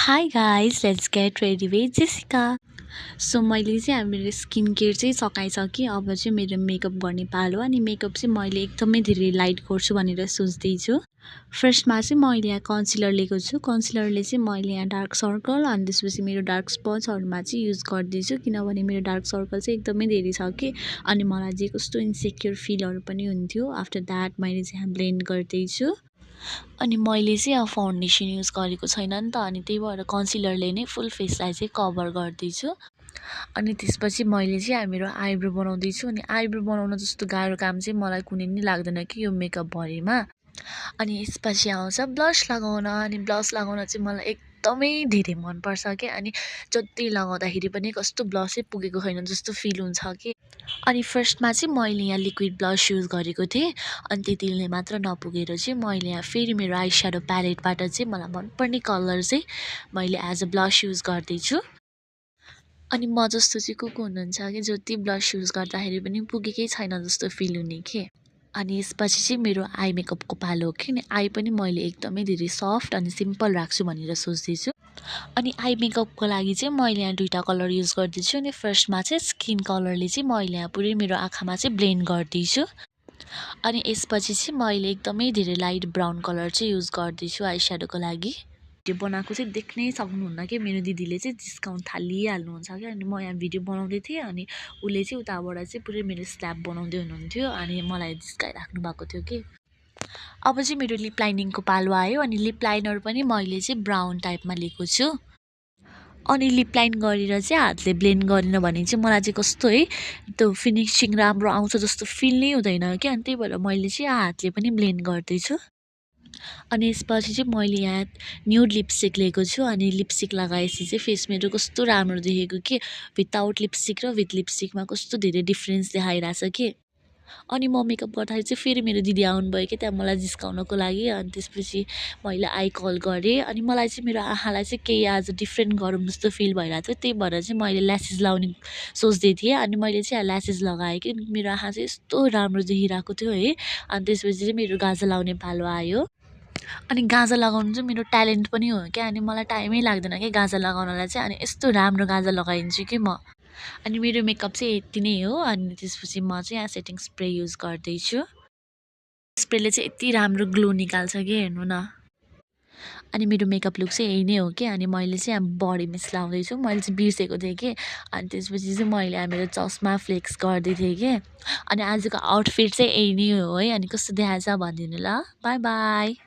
Hi guys, let's get ready with Jessica. So मैले चाहिँ अब मेरो स्किन केयर चाहिँ सकाइसकेँ। अब चाहिँ मेरो मेकअप गर्ने पालो अनि मेकअप चाहिँ मैले एकदमै धेरै लाइट गर्छु भनेर सोच्दैछु। फर्स्टमा चाहिँ मैले यहाँ कन्सिलर लिएको छु। कन्सिलरले चाहिँ मैले यहाँ डार्क सर्कल अनि त्यसपछि मेरो डार्क स्पट्सहरूमा चाहिँ युज गर्दैछु, किनभने मेरो डार्क सर्कल चाहिँ एकदमै धेरै छ कि। अनि मलाई चाहिँ कस्तो इन्सेक्योर फिलहरू पनि हुन्थ्यो। आफ्टर द्याट मैले चाहिँ यहाँ ब्लेन्ड गर्दैछु। अनि मैले चाहिँ अब फाउन्डेसन युज गरेको छैन नि त, अनि त्यही भएर कन्सिलरले नै फुल फेसलाई चाहिँ कभर गर्दैछु। अनि त्यसपछि मैले चाहिँ मेरो आइब्रो बनाउँदैछु। अनि आइब्रो बनाउन जस्तो गाह्रो काम चाहिँ मलाई कुनै नि लाग्दैन कि यो मेकअपभरिमा। अनि यसपछि आउँछ ब्लस लगाउन। अनि ब्लस लगाउन चाहिँ मलाई एकदमै धेरै मनपर्छ कि। अनि जति लगाउँदाखेरि पनि कस्तो ब्लसै पुगेको छैन जस्तो फिल हुन्छ कि। अनि फर्स्टमा चाहिँ मैले यहाँ लिक्विड ब्लस युज गरेको थिएँ। अनि त्यतिले मात्र नपुगेर चाहिँ मैले यहाँ फेरि मेरो आई स्याडो प्यालेटबाट चाहिँ मलाई मनपर्ने कलर चाहिँ मैले एज अ ब्लस युज गर्दैछु। अनि म जस्तो चाहिँ को हुनुहुन्छ कि जति ब्लस युज गर्दाखेरि पनि पुगेकै छैन जस्तो फिल हुने के। अनि यसपछि चाहिँ मेरो आई मेकअपको पालो हो कि। अनि आई पनि मैले एकदमै धेरै सफ्ट अनि सिम्पल राख्छु भनेर सोच्दैछु। अनि आई मेकअपको लागि चाहिँ मैले यहाँ दुईवटा कलर युज गर्दैछु। अनि फर्स्टमा चाहिँ स्किन कलरले चाहिँ मैले यहाँ पुरै मेरो आँखामा चाहिँ ब्लेन्ड गर्दैछु। अनि यसपछि चाहिँ मैले एकदमै धेरै लाइट ब्राउन कलर चाहिँ युज गर्दैछु आई स्याडोको लागि। भिडियो बनाएको चाहिँ देख्नै सक्नुहुन्न कि मेरो दिदीले चाहिँ जिस्काउन थालिहाल्नुहुन्छ क्या। अनि म यहाँ भिडियो बनाउँदै थिएँ अनि उसले चाहिँ उताबाट चाहिँ पुरै मेरो स्ल्याब बनाउँदै हुनुहुन्थ्यो अनि मलाई जिस्काइराख्नु भएको थियो कि। अब चाहिँ मेरो लिप लाइनिङको पालो आयो। अनि लिप लाइनर पनि मैले चाहिँ ब्राउन टाइपमा लिएको छु। अनि लिप लाइन गरेर चाहिँ हातले ब्लेन्ड गरेन भने चाहिँ मलाई चाहिँ कस्तो है त्यो फिनिसिङ राम्रो आउँछ जस्तो फिल नै हुँदैन क्या। अनि त्यही भएर मैले चाहिँ हातले पनि ब्लेन्ड गर्दैछु। अनि यसपछि चाहिँ मैले यहाँ न्युड लिपस्टिक लिएको छु। अनि लिपस्टिक लगाएपछि चाहिँ फेस मेरो कस्तो राम्रो देखेको कि। विदाउट लिपस्टिक र विथ लिपस्टिकमा कस्तो धेरै डिफ्रेन्स देखाइरहेछ कि। अनि म मेकअप गर्दाखेरि चाहिँ फेरि मेरो दिदी आउनुभयो कि त्यहाँ मलाई जिस्काउनको लागि। अनि त्यसपछि मैले आई कल गरेँ। अनि मलाई चाहिँ मेरो आँखालाई चाहिँ केही आज डिफ्रेन्ट गरौँ जस्तो फिल भइरहेको थियो। त्यही भएर चाहिँ मैले ल्यासेस लाउने सोच्दै थिएँ। अनि मैले चाहिँ ल्यासेस लगाएँ कि मेरो आँखा चाहिँ यस्तो राम्रो देखिरहेको थियो है। अनि त्यसपछि चाहिँ मेरो गाजर लाउने पालो आयो। अनि गाजर लगाउनु चाहिँ मेरो ट्यालेन्ट पनि हो क्या। अनि मलाई टाइमै लाग्दैन कि गाजर लगाउनलाई चाहिँ। अनि यस्तो राम्रो गाजर लगाइदिन्छु कि म। अनि मेरो मेकअप चाहिँ यति नै हो। अनि त्यसपछि म चाहिँ यहाँ सेटिङ स्प्रे युज गर्दैछु। स्प्रेले चाहिँ यति राम्रो ग्लो निकाल्छ कि हेर्नु न। अनि मेरो मेकअप लुक चाहिँ यही नै हो कि। अनि मैले चाहिँ यहाँ बडी मिस्ट लाउँदैछु। मैले चाहिँ बिर्सेको थिएँ कि। अनि त्यसपछि चाहिँ मैले यहाँ मेरो चस्मा फ्लेक्स गर्दै थिएँ कि। अनि आजको आउटफिट चाहिँ यही नै हो है। अनि कस्तो देखाएछ भनिदिनु ल। By by.